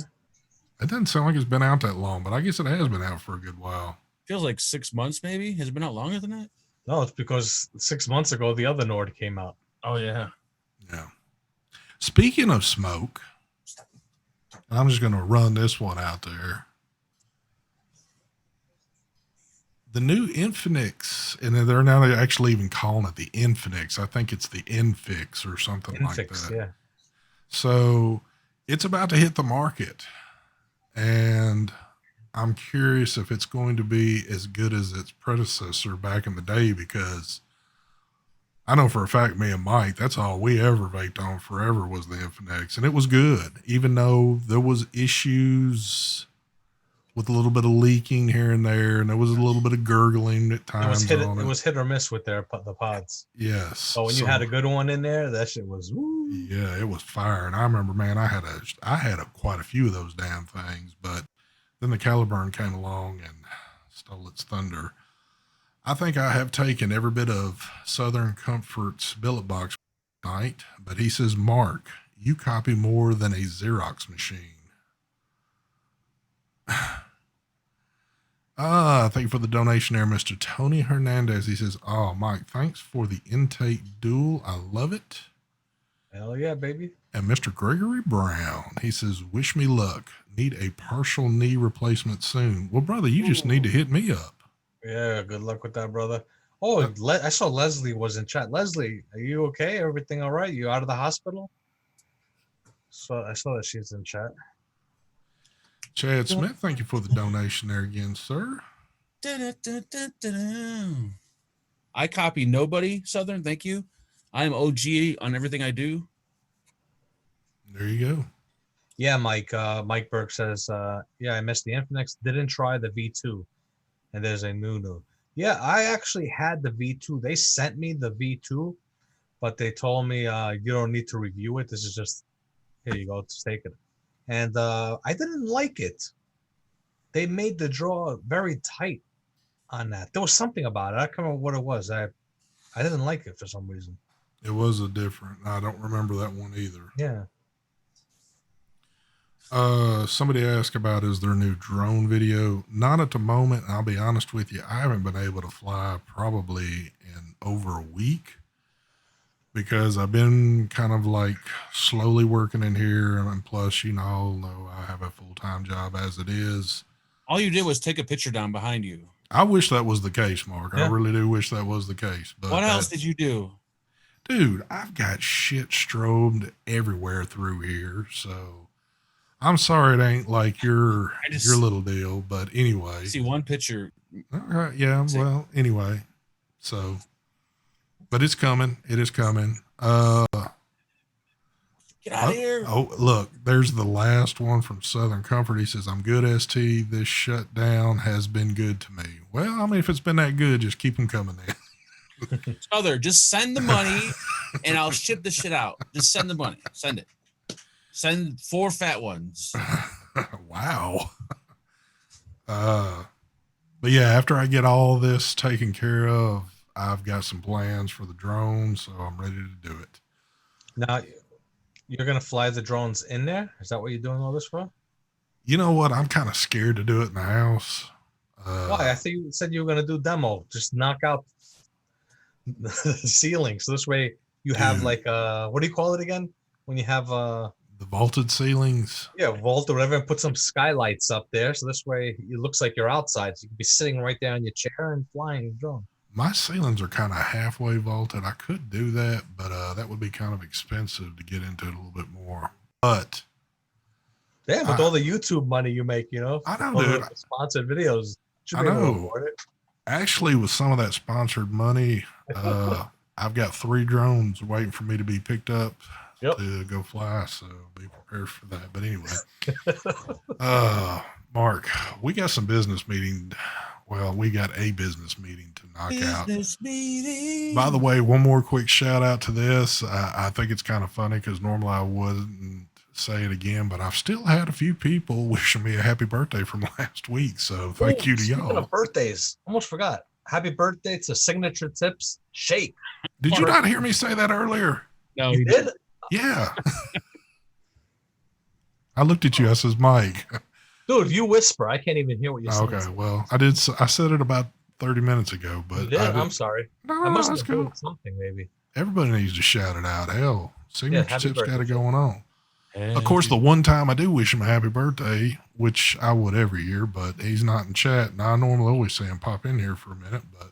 It doesn't sound like it's been out that long, but I guess it has been out for a good while. Feels like 6 months, maybe. Has it been out longer than that? No, it's because 6 months ago the other Nord came out. Oh yeah. Yeah. Speaking of smoke, I'm just going to run this one out there. The new Infinix, and they're now actually even calling it the Infinix. I think it's the Infix or something like that. Yeah. So it's about to hit the market. And I'm curious if it's going to be as good as its predecessor back in the day, because I know for a fact, me and Mike, that's all we ever vaped on forever was the Infinix, and it was good, even though there was issues with a little bit of leaking here and there, and there was a little bit of gurgling at times. It was hit or miss with the pods. Yes. So when you had a good one in there, that shit was woo. Yeah, it was fire. And I remember, man, I had quite a few of those damn things, but then the Caliburn came along and stole its thunder. I think I have taken every bit of Southern Comfort's billet box night, but he says, Mark, you copy more than a Xerox machine. Thank you for the donation there, Mr. Tony Hernandez. He says, oh, Mike, thanks for the intake duel. I love it. Hell yeah, baby. And Mr. Gregory Brown, he says, wish me luck. Need a partial knee replacement soon. Well, brother, you just need to hit me up. Yeah, good luck with that, brother. Oh, I saw Leslie was in chat. Leslie, are you okay? Everything all right? You out of the hospital? So I saw that she's in chat. Chad Smith, thank you for the donation there again, sir. I copy nobody, Southern. Thank you. I am OG on everything I do. There you go. Yeah, Mike. Mike Burke says, yeah, I missed the Infinix. Didn't try the V2. And there's a new. Yeah, I actually had the V2. They sent me the V2, but they told me you don't need to review it. This is just, here you go, just take it. And I didn't like it. They made the draw very tight on that. There was something about it. I can't remember what it was. I didn't like it for some reason. It was a different. I don't remember that one either. Yeah. Somebody asked about, is there a new drone video? Not at the moment. I'll be honest with you. I haven't been able to fly probably in over a week, because I've been kind of like slowly working in here. And plus, you know, I have a full-time job as it is. All you did was take a picture down behind you. I wish that was the case, Mark. Yeah. I really do wish that was the case. But what else did you do? Dude, I've got shit strobed everywhere through here. So I'm sorry it ain't like your little deal. But anyway. I see one picture. All right. Yeah. Well, anyway. So. But it's coming. It is coming. Get out of here. Oh, look, there's the last one from Southern Comfort. He says, I'm good, ST. This shutdown has been good to me. Well, I mean, if it's been that good, just keep them coming in. Southern, just send the money and I'll ship the shit out. Just send the money. Send it. Send 4 fat ones. Wow. But yeah, after I get all this taken care of, I've got some plans for the drones, so I'm ready to do it. Now, you're going to fly the drones in there? Is that what you're doing all this for? You know what? I'm kind of scared to do it in the house. Why? I think you said you were going to do demo. Just knock out the ceiling. So this way you have like, what do you call it again? When you have... the vaulted ceilings? Yeah, vault or whatever, and put some skylights up there. So this way it looks like you're outside. So you can be sitting right there on your chair and flying the drone. My ceilings are kind of halfway vaulted. I could do that, but that would be kind of expensive to get into it a little bit more. But yeah, with all the YouTube money you make, you know, I know, dude. Sponsored videos. I know. Actually, with some of that sponsored money, I've got 3 drones waiting for me to be picked up to go fly. So be prepared for that. But anyway, Mark, we got some business meeting. Well, we got a business meeting to knock out. By the way, one more quick shout out to this. I think it's kind of funny because normally I wouldn't say it again, but I've still had a few people wishing me a happy birthday from last week. So thank you to y'all. Speaking of birthdays, almost forgot. Happy birthday to Signature Tips Shake. Did you not hear me say that earlier? No, you did. Yeah. I looked at you. I says, Mike. Dude, you whisper. I can't even hear what you're saying. Okay, well, I did. I said it about 30 minutes ago, but Yeah, I'm sorry. No, I must that's have cool. heard something, maybe. Everybody needs to shout it out. Hell, signature happy tips got birthday, it going on. Hey, Of course, the one time I do wish him a happy birthday, which I would every year, but he's not in chat, and I normally always say him pop in here for a minute, but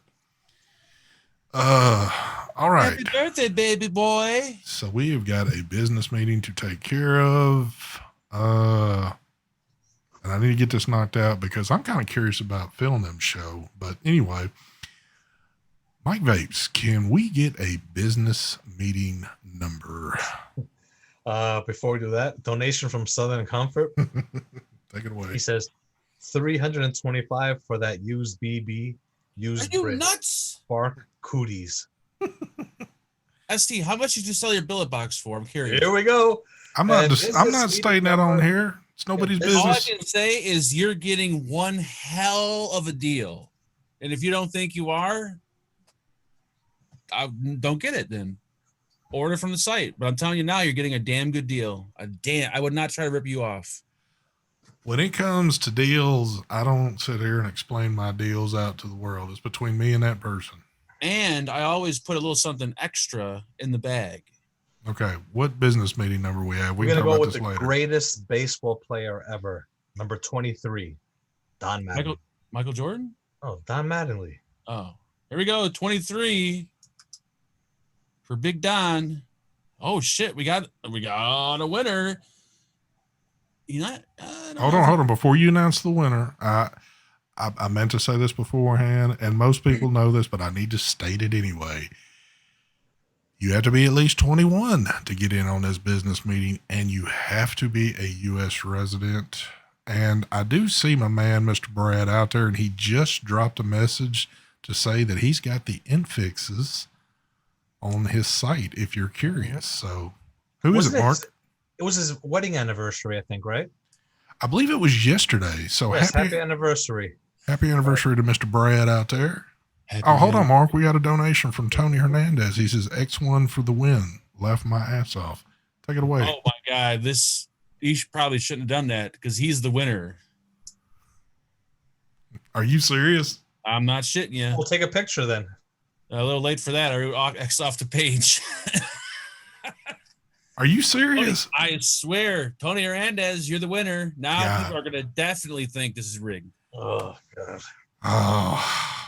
all right. Happy birthday, baby boy. So we have got a business meeting to take care of. And I need to get this knocked out because I'm kind of curious about Phil them show. But anyway, Mike Vapes, can we get a business meeting number? Before we do that, donation from Southern Comfort. Take it away. He says 325 for that used BB. Used Are you Brit. nuts? Spark cooties. ST, how much did you sell your billet box for? I'm curious. Here we go. I'm not stating that on here. It's nobody's business. All I can say is you're getting one hell of a deal. And if you don't think you are, don't get it then. Order from the site. But I'm telling you now, you're getting a damn good deal. I would not try to rip you off. When it comes to deals, I don't sit here and explain my deals out to the world. It's between me and that person. And I always put a little something extra in the bag. Okay, what business meeting number we have? We're going to go with the greatest baseball player ever. Number 23, Don Mattingly. Michael Jordan? Oh, Don Mattingly. Oh, here we go. 23 for Big Don. Oh, shit. We got a winner. You know, hold on. Before you announce the winner, I meant to say this beforehand, and most people know this, but I need to state it anyway. You have to be at least 21 to get in on this business meeting, and you have to be a U.S. resident. And I do see my man, Mr. Brad, out there, and he just dropped a message to say that he's got the infixes on his site, if you're curious. So who is it, Mark? It was his wedding anniversary, I think, right? I believe it was yesterday. So yes, happy anniversary. Happy anniversary to Mr. Brad out there. Hold on, Mark. We got a donation from Tony Hernandez. He says, X1 for the win. Laugh my ass off. Take it away. Oh, my God. He probably shouldn't have done that because he's the winner. Are you serious? I'm not shitting you. We'll take a picture then. A little late for that. I X off the page. Are you serious? I swear, Tony Hernandez, you're the winner. Now people are going to definitely think this is rigged. Oh, God. Oh.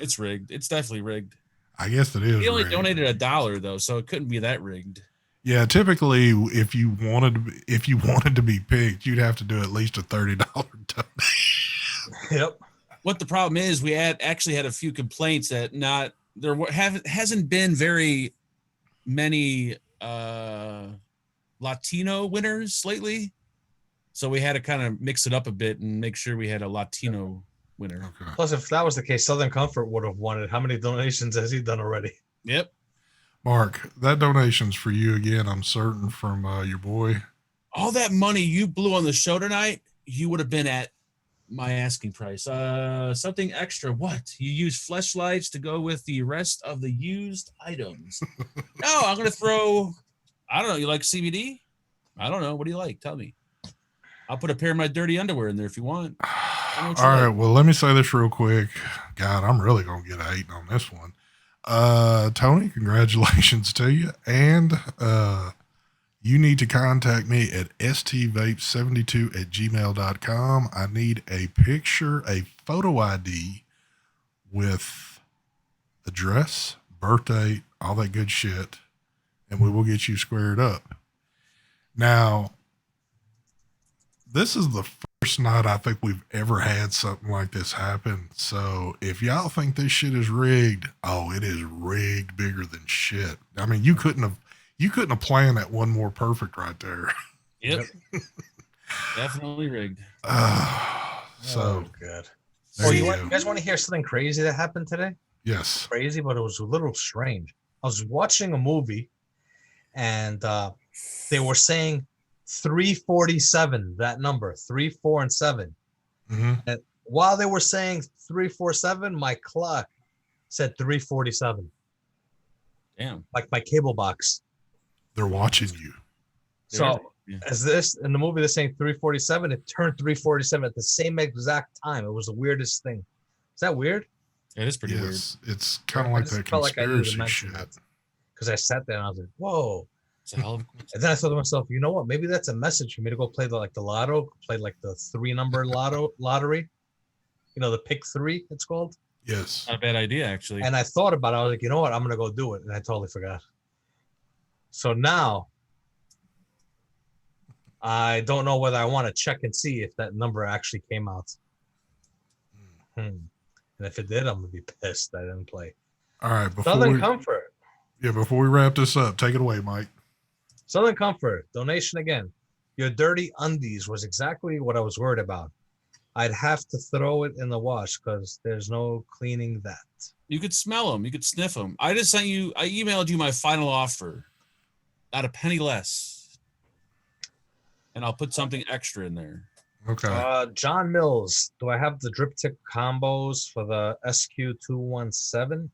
It's rigged. It's definitely rigged. I guess it is. He only donated $1 though, so it couldn't be that rigged. Yeah, typically, if you wanted to be picked, you'd have to do at least a $30 donation. Yep. What the problem is, we actually had a few complaints that hasn't been very many Latino winners lately, so we had to kind of mix it up a bit and make sure we had a Latino winner. Okay. Plus, if that was the case, Southern Comfort would have won it. How many donations has he done already? Yep. Mark, that donation's for you again, I'm certain, from your boy. All that money you blew on the show tonight, you would have been at my asking price. Something extra. What? You use fleshlights to go with the rest of the used items. No, I'm going to throw, I don't know. You like CBD? I don't know. What do you like? Tell me. I'll put a pair of my dirty underwear in there if you want. All right. Well, let me say this real quick. God, I'm really going to get a hating on this one. Tony, congratulations to you. And you need to contact me at stvape72@gmail.com. I need a picture, a photo ID with address, birthday, all that good shit, and we will get you squared up. Now, this is the first night I think we've ever had something like this happen. So if y'all think this shit is rigged, oh, it is rigged bigger than shit. I mean, you couldn't have planned that one more perfect right there. Yep. Definitely rigged. So good. Oh, you guys want to hear something crazy that happened today? Yes. Crazy, but it was a little strange. I was watching a movie, and they were saying 347, that number, 3, 4, and 7. Mm-hmm. And while they were saying 347, my clock said 347. Damn. Like my cable box. They're watching you. So as this in the movie. This saying 3:47. It turned 3:47 at the same exact time. It was the weirdest thing. Is that weird? It is pretty weird. It's kind of like that felt like I needed to conspiracy mention shit. that because I sat there and I was like, "Whoa!" It's a hell of a And then I thought to myself, you know what? Maybe that's a message for me to go play the lotto, play like the 3-number lottery. You know, the pick 3. It's called. Yes. Not a bad idea, actually. And I thought about it. I was like, you know what? I'm gonna go do it, and I totally forgot. So now I don't know whether I want to check and see if that number actually came out. And if it did, I'm gonna be pissed I didn't play. All right. Southern Comfort. Yeah, before we wrap this up, take it away, Mike. Southern Comfort donation again. Your dirty undies was exactly what I was worried about. I'd have to throw it in the wash because there's no cleaning that. You could smell them. You could sniff them. I emailed you my final offer. Not a penny less. And I'll put something extra in there. Okay. John Mills. Do I have the drip tip combos for the SQ217?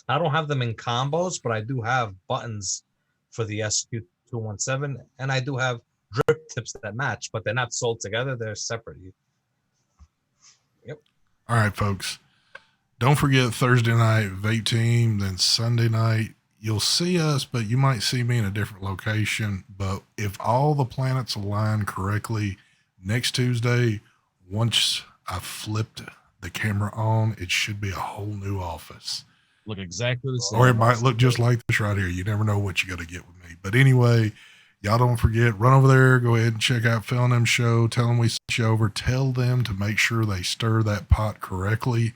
I don't have them in combos, but I do have buttons for the SQ217, and I do have drip tips that match, but they're not sold together. They're separate. Yep. All right, folks. Don't forget Thursday night, Vape Team, then Sunday night. You'll see us, but you might see me in a different location. But if all the planets align correctly, next Tuesday, once I flipped the camera on, it should be a whole new office. Look exactly the same. Or it might look just like this right here. You never know what you got to get with me. But anyway, y'all don't forget, run over there, go ahead and check out Phil and them show. Tell them we sent you over. Tell them to make sure they stir that pot correctly.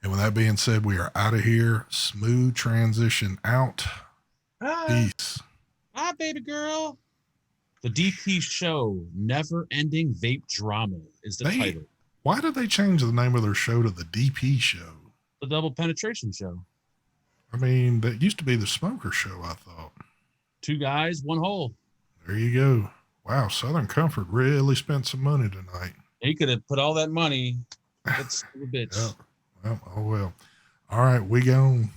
And with that being said, we are out of here. Smooth transition out. Peace. Hi, baby girl. The DP show, Never Ending Vape Drama, is the title. Why did they change the name of their show to the DP show? The Double Penetration Show. I mean, that used to be the Smoker Show, I thought. 2 guys, 1 hole. There you go. Wow, Southern Comfort really spent some money tonight. He could have put all that money. That's a bitch. Yeah. Well, oh well. All right, we gone.